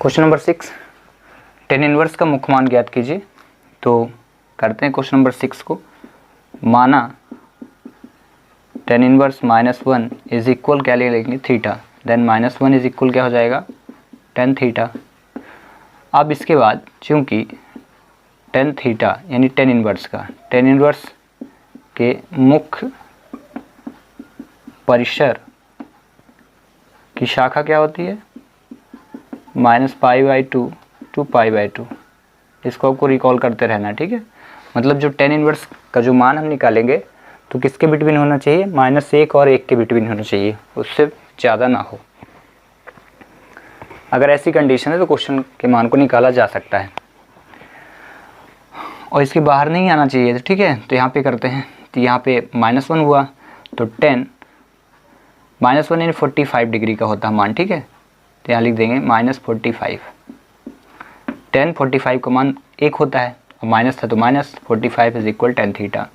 Question number 6, tan inverse का मुख्य मान ज्ञात कीजिए। तो करते हैं क्वेश्चन नंबर 6 को। माना टेन इनवर्स -1 इज इक्वल क्या ले लेंगे, थीटा। देन -1 इज इक्वल क्या हो जाएगा, टेन थीटा। अब इसके बाद चूंकि टेन थीटा यानी टेन इनवर्स का, टेन इनवर्स के मुख्य परिसर की शाखा क्या होती है, -π/2 to π/2। इसको आपको रिकॉल करते रहना, ठीक है। मतलब जो टेन इनवर्स का जो मान हम निकालेंगे तो किसके बिटवीन होना चाहिए, -1 और 1 के बिटवीन होना चाहिए, उससे ज़्यादा ना हो। अगर ऐसी कंडीशन है तो क्वेश्चन के मान को निकाला जा सकता है और इसके बाहर नहीं आना चाहिए, ठीक है। तो यहाँ पे करते हैं, तो यहाँ पे -1 हुआ तो 10 -1 यानी 45 डिग्री का होता है मान, ठीक है। तो यहाँ लिख देंगे -45। 10 45 का मान 1 होता है और माइनस था तो -45 इज इक्वल टेन थीटा।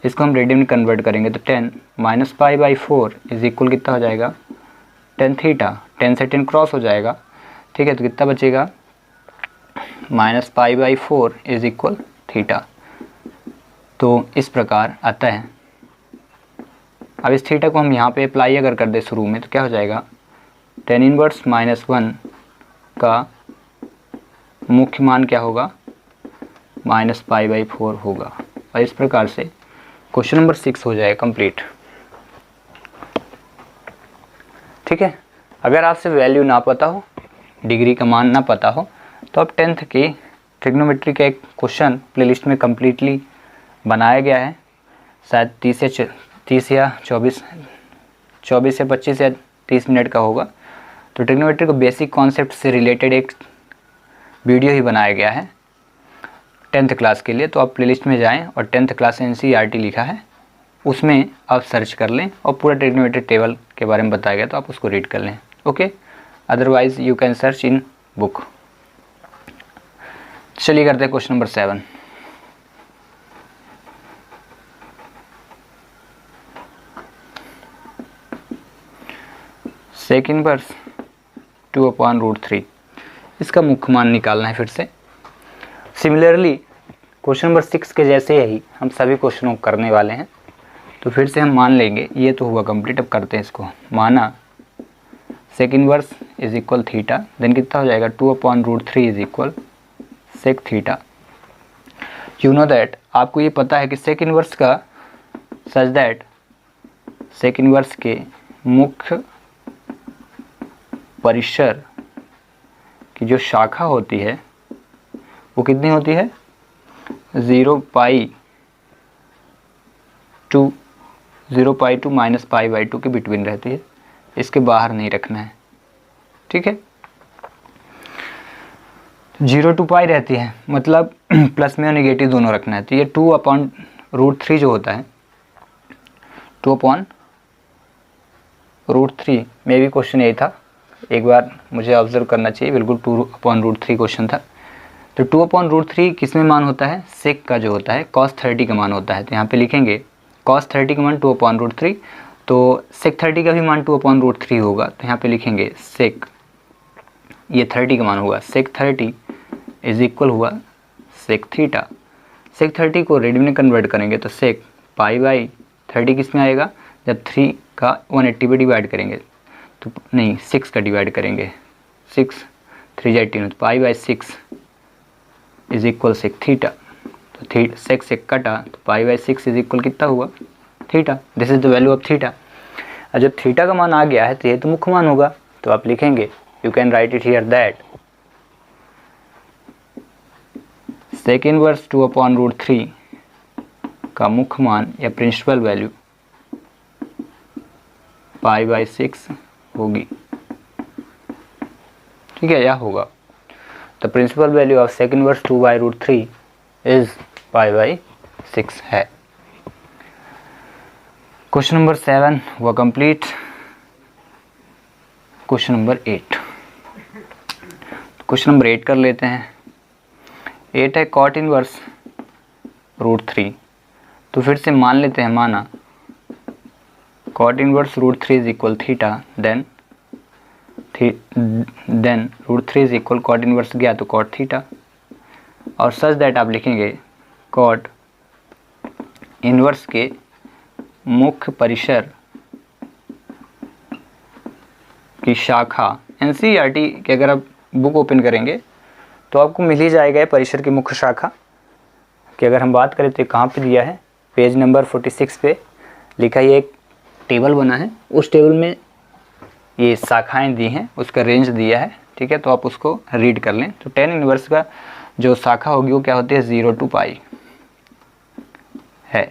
इसको हम रेडियन में कन्वर्ट करेंगे तो 10 -π/4 इज इक्वल कितना हो जाएगा, टेन थीटा। 10 से 10 क्रॉस हो जाएगा, ठीक है। तो कितना बचेगा, -π/4 इज इक्वल थीटा। तो इस प्रकार आता है। अब इस थीटा को हम यहाँ पे अप्लाई अगर कर दे शुरू में तो क्या हो जाएगा, टेन इनवर्स -1 का मुख्य मान क्या होगा, -π/4 होगा। और इस प्रकार से क्वेश्चन नंबर 6 हो जाएगा कंप्लीट, ठीक है। अगर आपसे वैल्यू ना पता हो, डिग्री का मान ना पता हो, तो आप 10th की ट्रिग्नोमेट्री का एक क्वेश्चन प्लेलिस्ट में कम्प्लीटली बनाया गया है। शायद 30 या 24 या 25 या 30 मिनट का होगा। तो ट्रिग्नोमेट्री को बेसिक कॉन्सेप्ट से रिलेटेड एक वीडियो ही बनाया गया है 10th क्लास के लिए। तो आप प्लेलिस्ट में जाएं और 10th क्लास NCERT लिखा है, उसमें आप सर्च कर लें और पूरा ट्रिग्नोमेट्री टेबल के बारे में बताया गया, तो आप उसको रीड कर लें, okay. Otherwise you can search in book. चलिए करते हैं क्वेश्चन नंबर 7। सेक इनवर्स 2/√3, इसका मुख्य मान निकालना है फिर से। सिमिलरली क्वेश्चन नंबर 6 के जैसे ही हम सभी क्वेश्चनों को करने वाले हैं। तो फिर से हम मान लेंगे, ये तो हुआ कंप्लीट। अब करते हैं इसको। माना sec inverse is equal theta, then कितना हो जाएगा, 2/√3 is equal sec theta. You know that, आपको ये पता है कि सेक इनवर्स का सच दैट सेक इनवर्स के मुख्य परिसर की जो शाखा होती है वो कितनी होती है, 0π to -π/2 के बिटवीन रहती है। इसके बाहर नहीं रखना है, ठीक है। 0 to π रहती है, मतलब प्लस में और नेगेटिव दोनों रखना है। तो ये 2/√3 जो होता है, 2/√3 में भी क्वेश्चन यही था, एक बार मुझे ऑब्जर्व करना चाहिए, बिल्कुल 2/√3 क्वेश्चन था। तो 2/√3 किस में मान होता है, सेक का जो होता है cos 30 का मान होता है। तो यहाँ पे लिखेंगे cos 30 का मान 2/√3, तो सेक 30 का भी मान 2/√3 होगा। तो यहाँ पे लिखेंगे सेक, ये 30 का मान हुआ सेक 30 इज इक्वल हुआ सेक थीटा। सेक 30 को रेडियन में कन्वर्ट करेंगे तो सेक π/30 किस में आएगा, जब 3 का 180 पे डिवाइड करेंगे, तो नहीं 6 का डिवाइड करेंगे, 6 3 18, तो π/6 इज इक्वल सेक थीटा। तो सेक से कटा तो π/6 इज इक्वल कितना हुआ, theta. This is the value of theta. और जब थीटा का मान आ गया है तो ये तो मुख्य मान होगा। तो आप लिखेंगे, you can write it here that sec inverse 2/√3 का मुख्य मान या प्रिंसिपल वैल्यू π/6 होगी, ठीक है, या होगा। The principal value of sec inverse 2/√3 is π/6 है। क्वेश्चन नंबर 7 हुआ complete. Question number 8, question number 8 कर लेते हैं। 8 है cot इनवर्स √3। तो फिर से मान लेते हैं, माना cot inverse √3 is equal theta, then then root 3 is equal cot inverse गया तो कॉट थीटा, और सच दैट आप लिखेंगे कॉट इनवर्स के मुख्य परिसर की शाखा। एनसीईआरटी के अगर आप बुक ओपन करेंगे तो आपको मिल ही जाएगा ये परिसर की मुख्य शाखा कि अगर हम बात करें तो कहाँ पे दिया है, पेज नंबर 46 पे लिखा है, ये एक टेबल बना है, उस टेबल में ये शाखाएं दी हैं, उसका रेंज दिया है, ठीक है। तो आप उसको रीड कर लें। तो टेन इनवर्स का जो शाखा होगी वो क्या होती है, 0 to पाई है,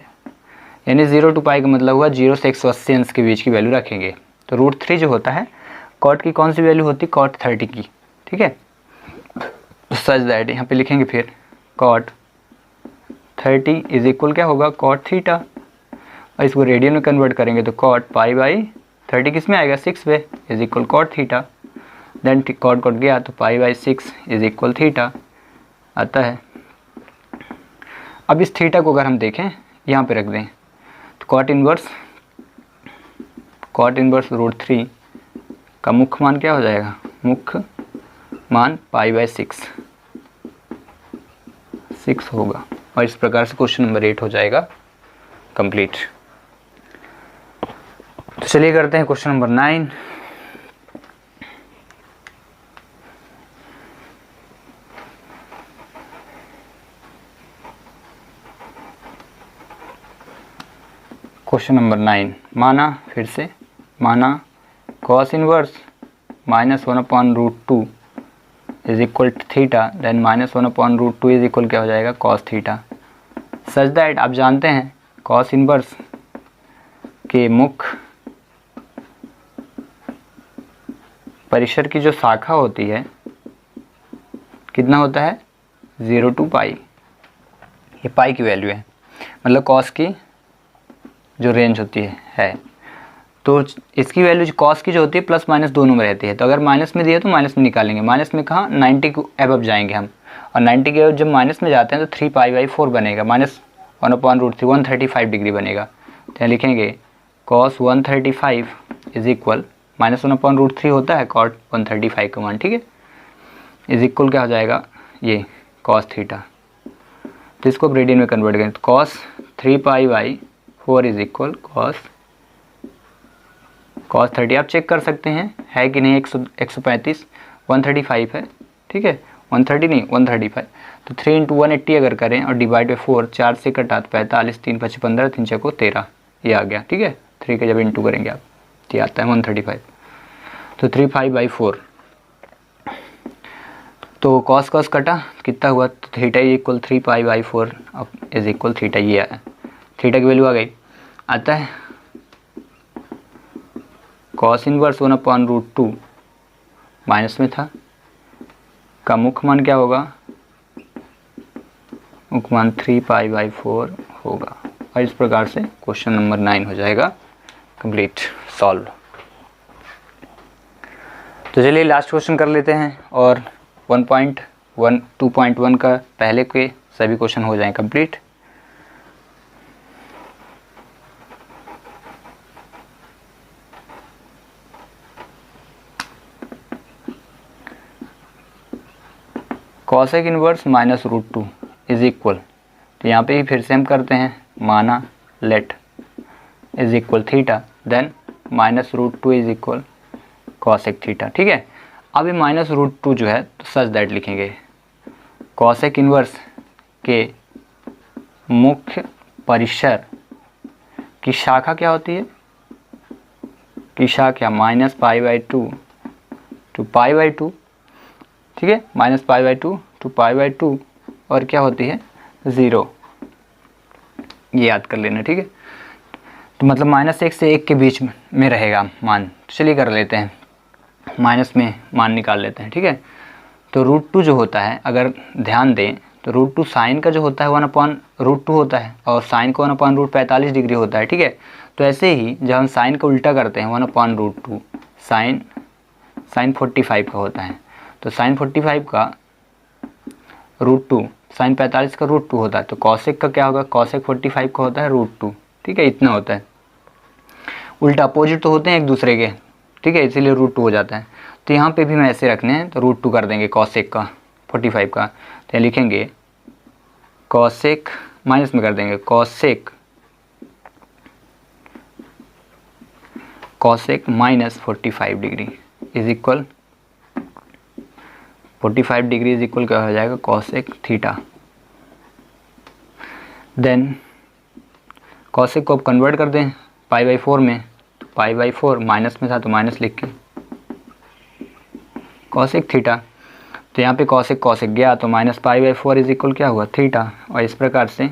यानी 0 to पाई का मतलब हुआ 0 से 180 अंश के बीच की वैल्यू रखेंगे। तो रूट 3 जो होता है कॉट की कौन सी वैल्यू होती है, कॉट 30 की, ठीक है। तो सच दैट यहाँ पे लिखेंगे फिर कॉट 30 इज इक्वल क्या होगा, कॉट थीटा, और इसको रेडियन में कन्वर्ट करेंगे तो कॉट पाई बाई 30 किस में आएगा, 6 पे, is equal cot theta. Then cot cot गया तो pi by 6 is equal theta आता है। अब इस थीटा को अगर हम देखें यहाँ पे रख दें तो कॉट इनवर्स रूट 3 का मुख्य मान क्या हो जाएगा, मुख्य मान पाई बाई 6 होगा, और इस प्रकार से क्वेश्चन नंबर 8 हो जाएगा कंप्लीट। तो चलिए करते हैं क्वेश्चन नंबर 9। क्वेश्चन नंबर 9 माना, फिर से माना cos inverse -1/√2 is equal theta, then -1/√2 is equal क्या हो जाएगा, कॉस थीटा। सच दैट आप जानते हैं कॉस इनवर्स के मुख्य परिसर की जो शाखा होती है कितना होता है, 0 to पाई, ये पाई की वैल्यू है, मतलब कॉस की जो रेंज होती है। तो इसकी वैल्यू कॉस की जो होती है प्लस माइनस दोनों में रहती है, तो अगर माइनस में दिया तो माइनस में निकालेंगे, माइनस में कहाँ 90 को एबव जाएंगे हम, और 90 के एबव जब माइनस में जाते हैं तो 3π/4 बनेगा, -1/√3 135 डिग्री बनेगा। तो यहाँ लिखेंगे cos 135 इज इक्वल -1/√3 होता है कॉट 135 का मान, ठीक है, इज इक्वल क्या हो जाएगा, ये cos थीटा। तो इसको आप रेडियन में कन्वर्ट करें तो cos 3π/4 इज इक्वल cos 30। आप चेक कर सकते हैं है कि नहीं, 135 135 है, ठीक है, 130 नहीं 135। तो 3 × 180 अगर करें और डिवाइड बाई 4, 4 से कटा तो 45, 3 × 5 15, 3 × 6 13, ये आ गया, ठीक है। 3 का जब इंटू करेंगे आप ये आता है 135, तो 3π/4। तो कॉस कटा कितना हुआ, तो theta equal 3π/4 is equal theta, ये आया, थीटा की वैल्यू आ गई। आता है कॉस इनवर्स 1/√2 माइनस में था, का मुख्य मान क्या होगा, मुख्य मान 3π/4 होगा, और इस प्रकार से क्वेश्चन नंबर 9 हो जाएगा कंप्लीट सॉल्व। तो चलिए लास्ट क्वेश्चन कर लेते हैं, और 1.1 2.1 का पहले के सभी क्वेश्चन हो जाएं complete. Cosec inverse -√2 is equal, तो यहाँ पे ही फिर से हम करते हैं, माना let is equal theta, then -√2 is equal cosec theta, ठीक है। अब ये -√2 जो है तो सच दैट लिखेंगे, कॉसेक इनवर्स के मुख्य परिसर की शाखा क्या होती है, की शाखा -π/2 to π/2, ठीक है, -π/2 to π/2, और क्या होती है 0, ये याद कर लेना, ठीक है। तो मतलब -1 से 1 के बीच में रहेगा मान। चलिए कर लेते हैं, माइनस में मान निकाल लेते हैं, ठीक है। तो √2 जो होता है, अगर ध्यान दें तो √2 साइन का जो होता है 1/√2 होता है, और साइन का 1/45 डिग्री होता है, ठीक है। तो ऐसे ही जब हम साइन का उल्टा करते हैं 1/√2, साइन 45 का होता है, तो साइन 45 का √2, साइन 45 का √2 होता है, तो कॉसेक का क्या होगा, कॉसेक 45 का होता है √2, ठीक है, इतना होता है। उल्टा अपोजिट तो होते हैं एक दूसरे के, ठीक है, इसीलिए √2 हो जाता है। तो यहाँ पे भी मैं ऐसे रखने हैं, तो √2 कर देंगे कॉसेक का 45 का। तो लिखेंगे कॉसेक, माइनस में कर देंगे cosec minus 45 degree is equal 45 degree is equal क्या हो जाएगा, कॉसेक थीटा। देन कॉसेक को अब कन्वर्ट कर दें π/4 में, तो π/4 माइनस में था तो माइनस लिख के कॉसेक थीटा। तो यहाँ पे कॉसेक गया तो माइनस π/4 इज इक्वल क्या हुआ, थीटा। और इस प्रकार से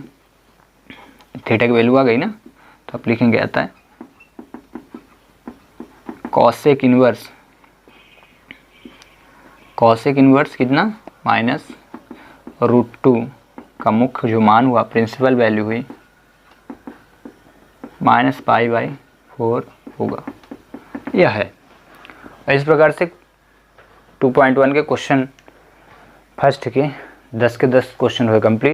थीटा की वैल्यू आ गई ना, तो आप लिखेंगे आता है कॉसेक इन्वर्स कितना, माइनस √2 का मुख्य जो मान हुआ, प्रिंसिपल वैल्यू हुई माइनस π/4 होगा, यह है। इस प्रकार से 2.1 के क्वेश्चन फर्स्ट के 10 के 10 क्वेश्चन हुए कंप्लीट।